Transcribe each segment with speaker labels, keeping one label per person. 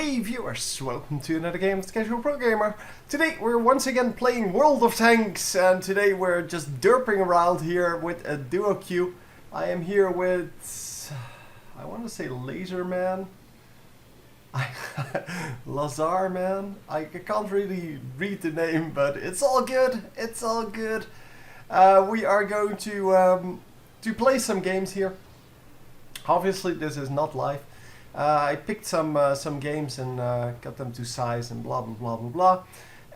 Speaker 1: Hey viewers, welcome to another game of Casual Pro Gamer. Today we're once again playing World of Tanks, and today we're just derping around here with a duo queue. I am here with, I want to say Laser Man. Lazar Man. I can't really read the name, but it's all good. It's all good. We are going to play some games here. Obviously this is not live. I picked some games and got them to size and blah blah blah blah blah.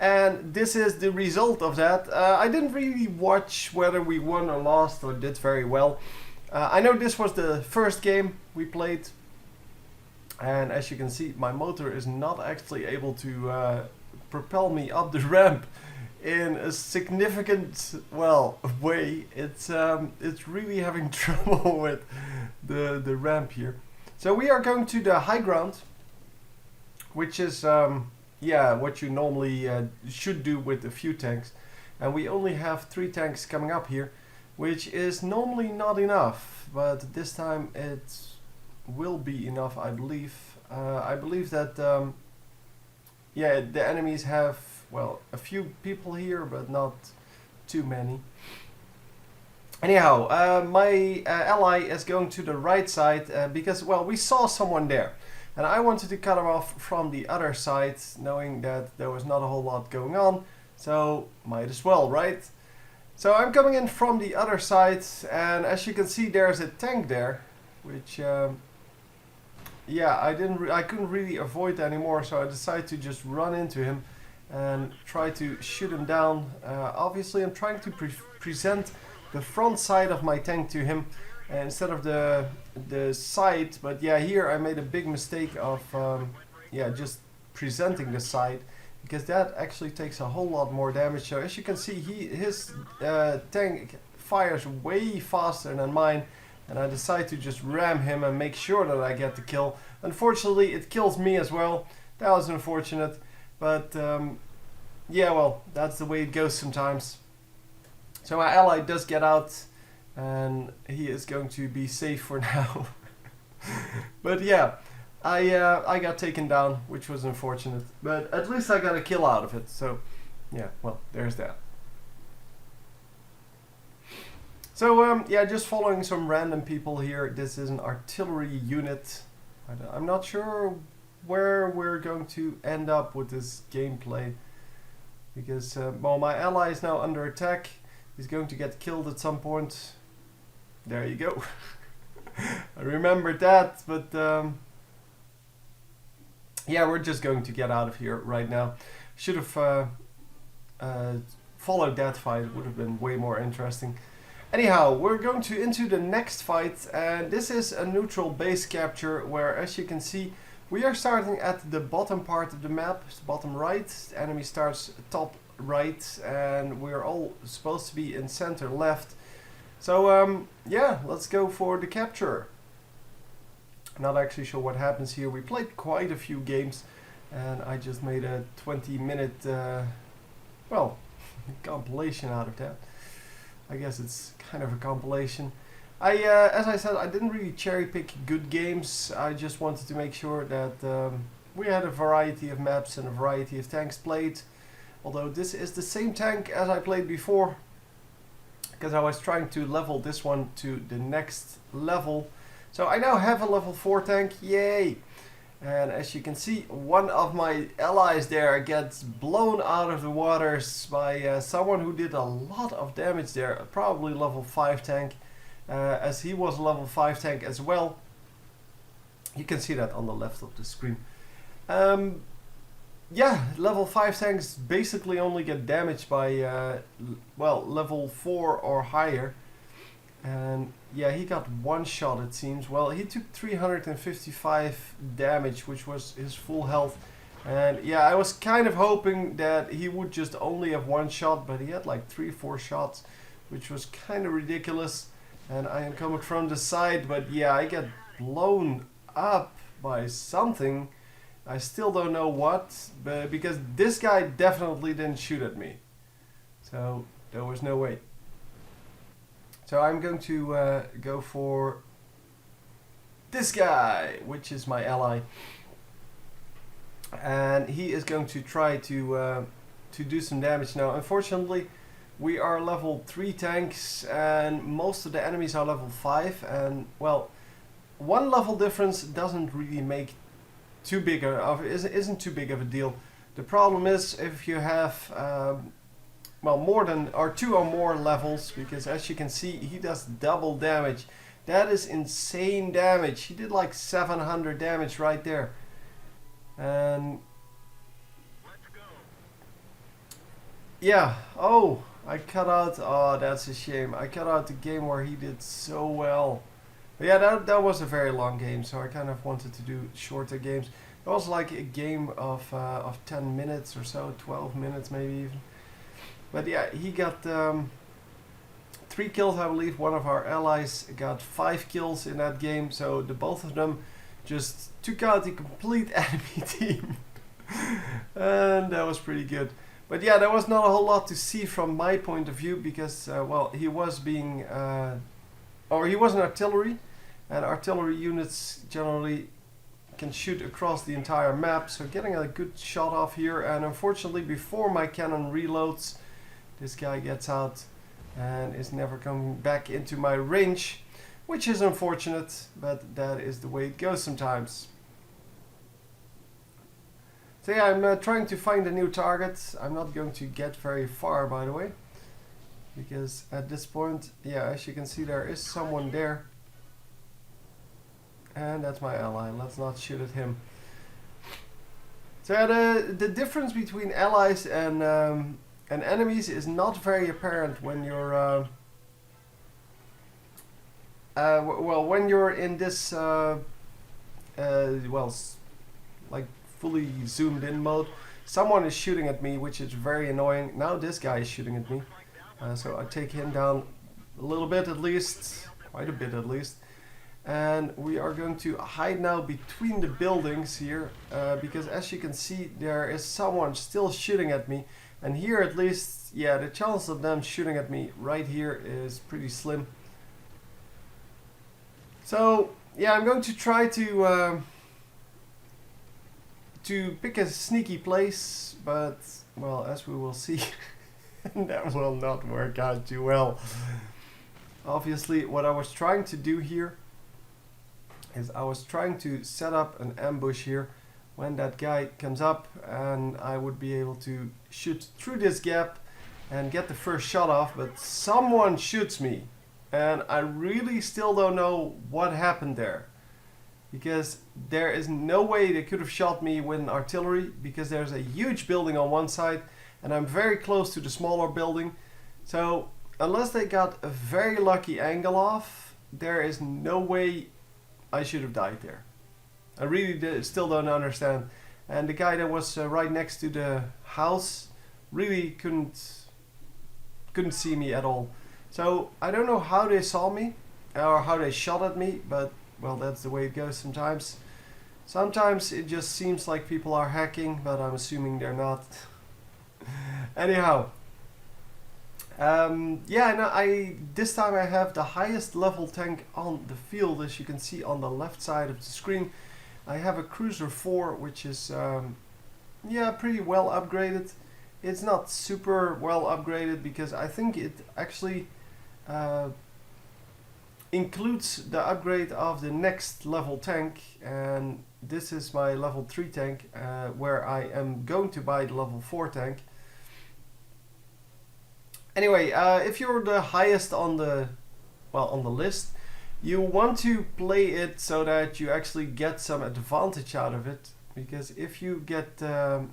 Speaker 1: And this is the result of that. I didn't really watch whether we won or lost or did very well. I know this was the first game we played. And as you can see, my motor is not actually able to propel me up the ramp in a significant, well, way. It's really having trouble with the ramp here. So we are going to the high ground, which is yeah, what you normally should do with a few tanks. And we only have 3 tanks coming up here, which is normally not enough, but this time it will be enough, I believe. I believe that yeah, the enemies have, well, a few people here, but not too many. Anyhow, my ally is going to the right side because, well, we saw someone there. And I wanted to cut him off from the other side, knowing that there was not a whole lot going on. So, might as well, right? So I'm coming in from the other side, and as you can see, there's a tank there. Which, yeah, I couldn't really avoid anymore, so I decided to just run into him and try to shoot him down. Obviously, I'm trying to present the front side of my tank to him instead of the side, but yeah, here I made a big mistake of yeah, just presenting the side, because that actually takes a whole lot more damage. So as you can see, his tank fires way faster than mine, and I decided to just ram him and make sure that I get the kill. Unfortunately, it kills me as well. That was unfortunate, but yeah, well, that's the way it goes sometimes. So my ally does get out, and he is going to be safe for now. But yeah, I got taken down, which was unfortunate. But at least I got a kill out of it. So yeah, well, there's that. So yeah, just following some random people here. This is an artillery unit. I'm not sure where we're going to end up with this gameplay, because well, my ally is now under attack. He's going to get killed at some point. There you go. I remembered that, but yeah, we're just going to get out of here right now. Should have followed that fight. It would have been way more interesting. Anyhow, we're going into the next fight, and this is a neutral base capture, where, as you can see, we are starting at the bottom part of the map, bottom right. The enemy starts top right, and we're all supposed to be in center left. So yeah, let's go for the capture. Not actually sure what happens here. We played quite a few games, and I just made a 20-minute well, compilation out of that. I guess it's kind of a compilation. As I said, I didn't really cherry pick good games. I just wanted to make sure that we had a variety of maps and a variety of tanks played. Although this is the same tank as I played before, because I was trying to level this one to the next level. So I now have a level 4 tank, yay! And as you can see, one of my allies there gets blown out of the waters by someone who did a lot of damage there, probably level 5 tank, as he was a level 5 tank as well. You can see that on the left of the screen. Yeah, level 5 tanks basically only get damaged by, well, level 4 or higher. And yeah, he got one shot, it seems. Well, he took 355 damage, which was his full health. And yeah, I was kind of hoping that he would just only have one shot, but he had like 3-4 shots, which was kind of ridiculous. And I am coming from the side, but yeah, I get blown up by something. I still don't know what, but because this guy definitely didn't shoot at me. So there was no way. So I'm going to go for this guy, which is my ally. and he is going to try to do some damage now. Unfortunately, we are level 3 tanks, and most of the enemies are level 5, and well, one level difference doesn't really make too big of isn't too big of a deal. The problem is if you have well, more than or 2 or more levels, because as you can see, he does double damage. That is insane damage. He did like 700 damage right there. And yeah, oh, I cut out, oh, that's a shame. I cut out the game where he did so well. But yeah, that was a very long game, so I kind of wanted to do shorter games. It was like a game of 10 minutes or so, 12 minutes maybe even. But yeah, he got 3 kills, I believe. One of our allies got 5 kills in that game, so the both of them just took out the complete enemy team. And that was pretty good. But yeah, there was not a whole lot to see from my point of view, because well, he was being or he was an artillery, and artillery units generally can shoot across the entire map, so getting a good shot off here, and unfortunately before my cannon reloads, this guy gets out and is never coming back into my range, which is unfortunate, but that is the way it goes sometimes. So yeah, I'm trying to find a new target. I'm not going to get very far, by the way, because at this point, yeah, as you can see, there is someone there, and that's my ally. Let's not shoot at him. So yeah, the difference between allies and enemies is not very apparent when you're well, when you're in this well, like fully zoomed in mode. Someone is shooting at me, which is very annoying. Now this guy is shooting at me, so I take him down a little bit at least, quite a bit at least. And we are going to hide now between the buildings here, because as you can see, there is someone still shooting at me. And here at least, yeah, the chance of them shooting at me right here is pretty slim. So yeah, I'm going to try to pick a sneaky place, but well, as we will see, that will not work out too well. Obviously, what I was trying to do here is I was trying to set up an ambush here when that guy comes up, and I would be able to shoot through this gap and get the first shot off, but someone shoots me, and I really still don't know what happened there, because there is no way they could have shot me with an artillery, because there's a huge building on one side and I'm very close to the smaller building. So unless they got a very lucky angle off, there is no way I should have died there. I really still don't understand. And the guy that was right next to the house really couldn't see me at all. So I don't know how they saw me or how they shot at me, but well, that's the way it goes sometimes. Sometimes it just seems like people are hacking, but I'm assuming they're not. Anyhow, yeah, no, this time I have the highest level tank on the field, as you can see on the left side of the screen. I have a Cruiser 4, which is yeah, pretty well upgraded. It's not super well upgraded because I think it actually includes the upgrade of the next level tank, and this is my level 3 tank, where I am going to buy the level 4 tank. Anyway, if you're the highest on the list, you want to play it so that you actually get some advantage out of it, because if you get come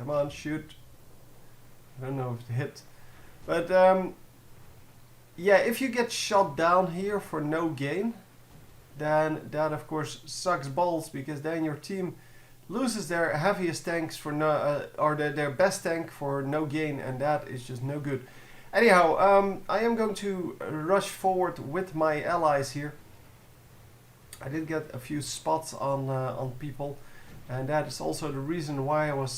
Speaker 1: on, shoot, I don't know if it hit, but yeah, if you get shot down here for no gain, then that of course sucks balls, because then your team loses their heaviest tanks for no, or their best tank for no gain, and that is just no good. Anyhow, I am going to rush forward with my allies here. I did get a few spots on people, and that is also the reason why I was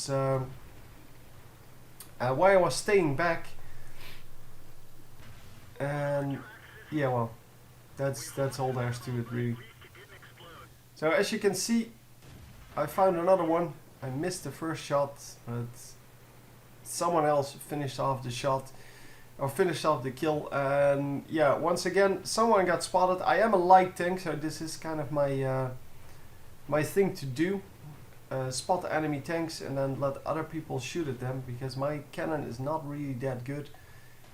Speaker 1: staying back. And yeah, well, that's all there is to it, really. So as you can see, I found another one. I missed the first shot, but someone else finished off the shot, or finished off the kill. And yeah, once again, someone got spotted. I am a light tank, so this is kind of my my thing to do. Spot enemy tanks and then let other people shoot at them, because my cannon is not really that good.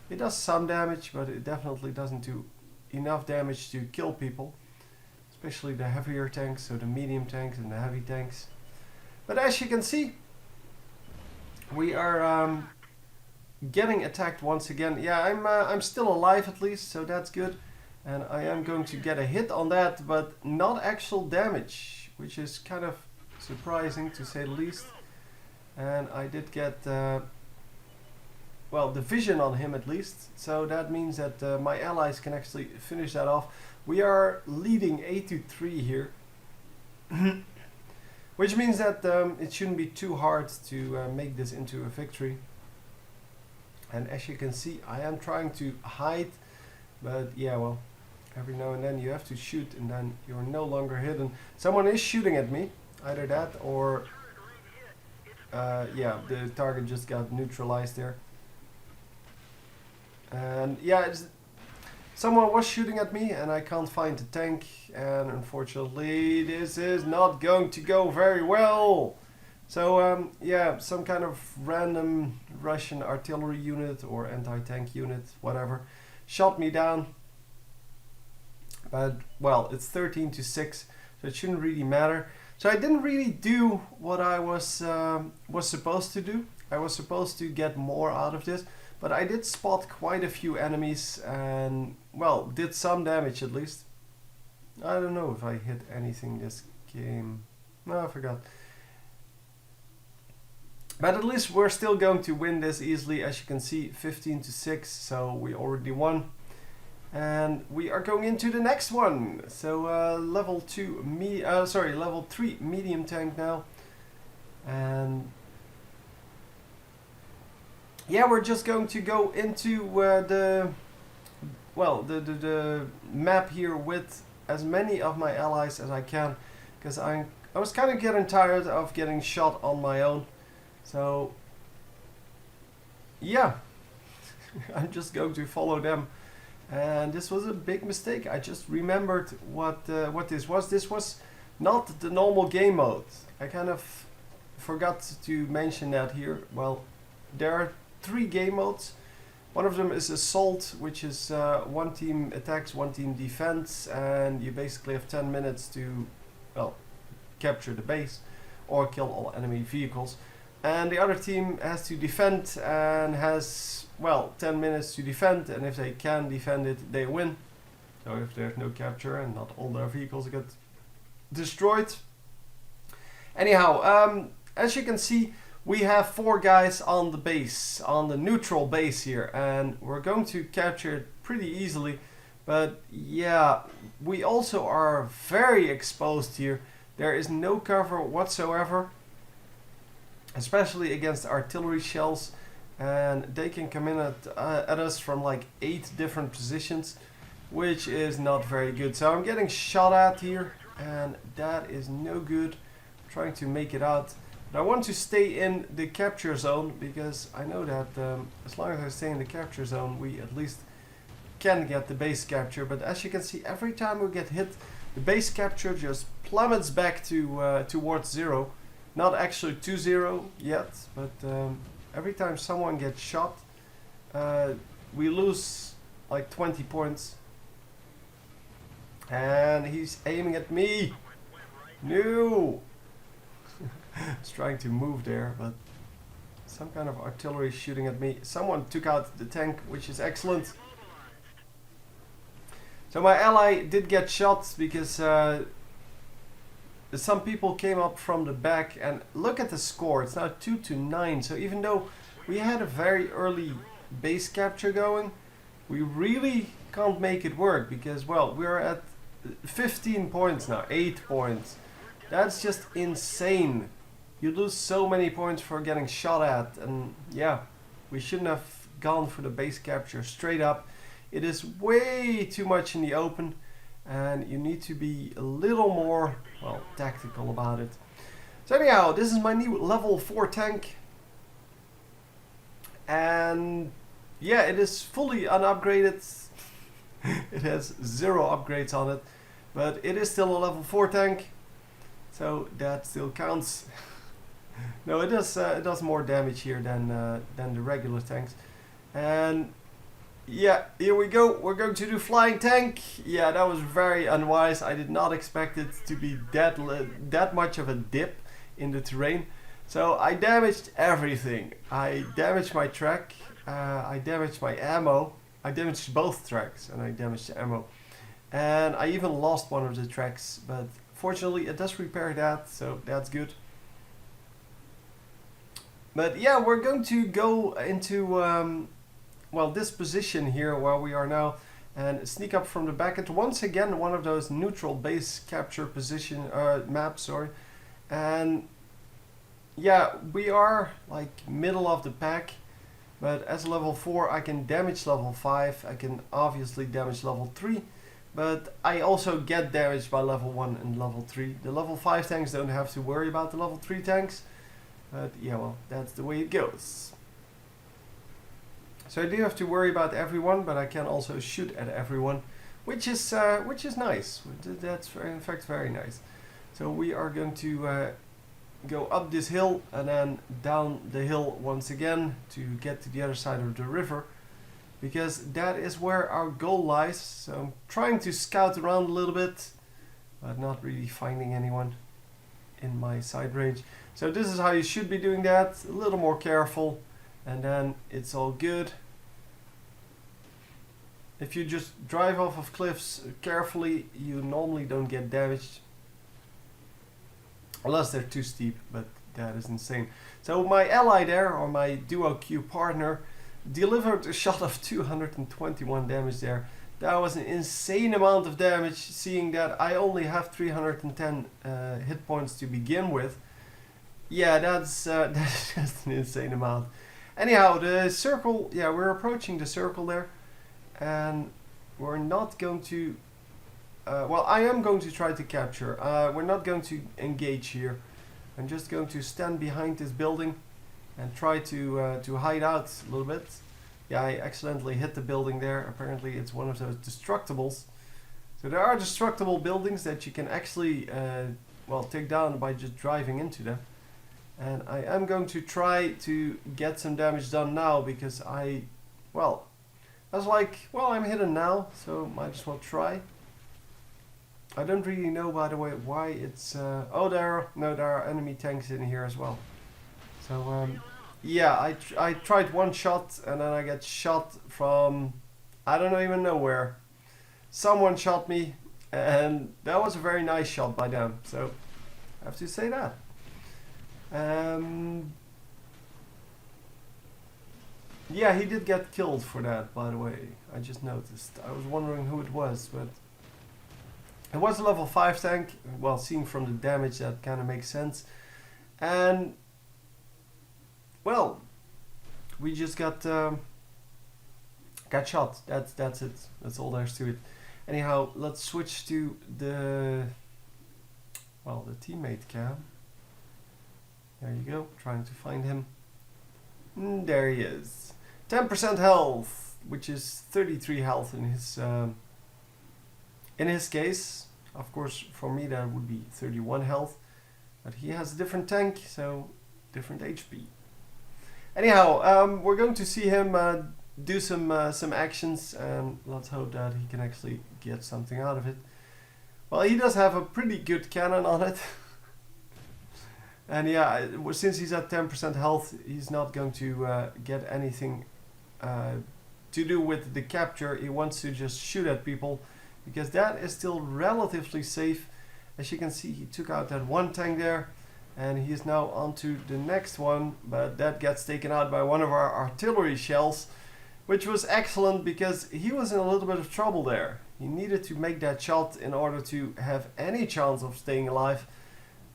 Speaker 1: It does some damage, but it definitely doesn't do enough damage to kill people, especially the heavier tanks, so the medium tanks and the heavy tanks. But as you can see, we are getting attacked once again. Yeah, I'm still alive at least, so that's good. And I am going to get a hit on that, but not actual damage, which is kind of surprising to say the least. And I did get well, the vision on him at least, so that means that my allies can actually finish that off. We are leading 8-3 here, which means that it shouldn't be too hard to make this into a victory. And as you can see, I am trying to hide, but yeah, well, every now and then you have to shoot and then you're no longer hidden. Someone is shooting at me. Either that or yeah, the target just got neutralized there. And yeah, someone was shooting at me and I can't find the tank, and unfortunately this is not going to go very well. So yeah, some kind of random Russian artillery unit or anti-tank unit, whatever, shot me down. But well, it's 13-6, so it shouldn't really matter. So I didn't really do what I was supposed to do. I was supposed to get more out of this, but I did spot quite a few enemies and, well, did some damage at least. I don't know if I hit anything this game. No, I forgot. But at least we're still going to win this easily. As you can see, 15-6, so we already won. And we are going into the next one. So level 3 medium tank now. And yeah, we're just going to go into the map here with as many of my allies as I can, because I was kind of getting tired of getting shot on my own. So yeah, I'm just going to follow them. And this was a big mistake. I just remembered what this was. This was not the normal game mode. I kind of forgot to mention that here. Well, there are 3 game modes. One of them is Assault, which is one team attacks, one team defends, and you basically have 10 minutes to, well, capture the base or kill all enemy vehicles. And the other team has to defend and has, well, 10 minutes to defend, and if they can defend it, they win. So if there's no capture and not all their vehicles get destroyed. Anyhow, as you can see, we have 4 guys on the base, on the neutral base here, and we're going to capture it pretty easily. But yeah, we also are very exposed here. There is no cover whatsoever, especially against artillery shells, and they can come in at us from like 8 different positions, which is not very good. So I'm getting shot at here, and that is no good. I'm trying to make it out, but I want to stay in the capture zone, because I know that as long as I stay in the capture zone, we at least can get the base capture. But as you can see, every time we get hit, the base capture just plummets back to towards 0. Not actually to 0 yet, but every time someone gets shot, we lose like 20 points. And he's aiming at me. No! I was trying to move there, but some kind of artillery is shooting at me. Someone took out the tank, which is excellent. So my ally did get shot because some people came up from the back, and look at the score. It's now 2-9. So even though we had a very early base capture going, we really can't make it work, because, well, we're at 15 points now, 8 points. That's just insane. You lose so many points for getting shot at, and yeah, we shouldn't have gone for the base capture straight up. It is way too much in the open, and you need to be a little more, well, tactical about it. So anyhow, this is my new level 4 tank. And yeah, it is fully unupgraded. It has 0 upgrades on it. But it is still a level 4 tank. So that still counts. No, it does more damage here than the regular tanks. And yeah, here we go. We're going to do flying tank. Yeah, that was very unwise. I did not expect it to be that much of a dip in the terrain. So I damaged everything. I damaged my track. I damaged my ammo. I damaged both tracks and I damaged the ammo. And I even lost one of the tracks, but fortunately it does repair that, so that's good. But yeah, we're going to go into well, this position here where we are now and sneak up from the back. It's once again one of those neutral base capture position maps, sorry. And yeah, we are like middle of the pack, but as level 4 I can damage level 5, I can obviously damage level 3, but I also get damaged by level 1 and level 3. The level 5 tanks don't have to worry about the level 3 tanks, but yeah, well, that's the way it goes. So I do have to worry about everyone, but I can also shoot at everyone, which is nice. That's in fact very nice. So we are going to go up this hill and then down the hill once again to get to the other side of the river, because that is where our goal lies. So I'm trying to scout around a little bit, but not really finding anyone in my sight range. So this is how you should be doing that, a little more careful, and then it's all good. If you just drive off of cliffs carefully, you normally don't get damaged. Unless they're too steep, but that is insane. So my ally there, or my duo queue partner, delivered a shot of 221 damage there. That was an insane amount of damage, seeing that I only have 310 hit points to begin with. Yeah, that's just an insane amount. Anyhow, the circle, yeah, we're approaching the circle there. And we're not going to... well, I am going to try to capture. We're not going to engage here. I'm just going to stand behind this building and try to hide out a little bit. Yeah, I accidentally hit the building there. Apparently it's one of those destructibles. So there are destructible buildings that you can actually well, take down by just driving into them. And I am going to try to get some damage done now, because I was like, well, I'm hidden now, so might as well try. I don't really know, by the way, why it's... oh, there are enemy tanks in here as well. So, yeah, I tried one shot and then I get shot from... I don't even know where. Someone shot me, and that was a very nice shot by them, so I have to say that. Yeah, he did get killed for that, by the way. I just noticed. I was wondering who it was, but... It was a level 5 tank. Well, seeing from the damage, that kind of makes sense. And... well, we just got shot. That's it. That's all there is to it. Anyhow, let's switch to the... well, the teammate cam. There you go. Trying to find him. There he is. 10% health, which is 33 health in his case. Of course, for me that would be 31 health, but he has a different tank, so different HP. Anyhow, we're going to see him do some actions, and let's hope that he can actually get something out of it. Well, he does have a pretty good cannon on it. And yeah, since he's at 10% health, he's not going to get anything to do with the capture. He wants to just shoot at people, because that is still relatively safe. As you can see, he took out that one tank there, and he is now on to the next one, but that gets taken out by one of our artillery shells, which was excellent, because he was in a little bit of trouble there. He needed to make that shot in order to have any chance of staying alive,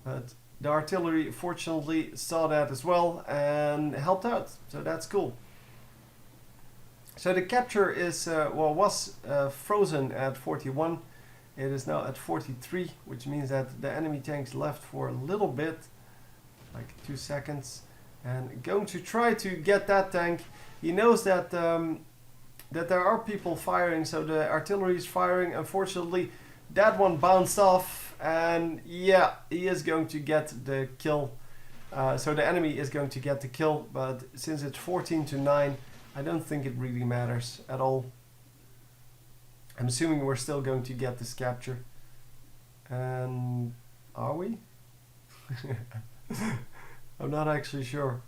Speaker 1: but the artillery fortunately saw that as well and helped out, so that's cool. So the capture is was frozen at 41. It is now at 43, which means that the enemy tanks left for a little bit. like 2 seconds, and going to try to get that tank. He knows that that there are people firing, so the artillery is firing. Unfortunately, that one bounced off, and yeah, he is going to get the kill. So the enemy is going to get the kill, but since it's 14-9, I don't think it really matters at all. I'm assuming we're still going to get this capture. And are we? I'm not actually sure.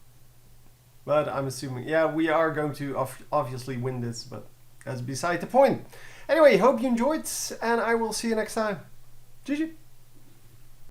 Speaker 1: But I'm assuming, yeah, we are going to obviously win this, but that's beside the point. Anyway, hope you enjoyed, and I will see you next time. GG.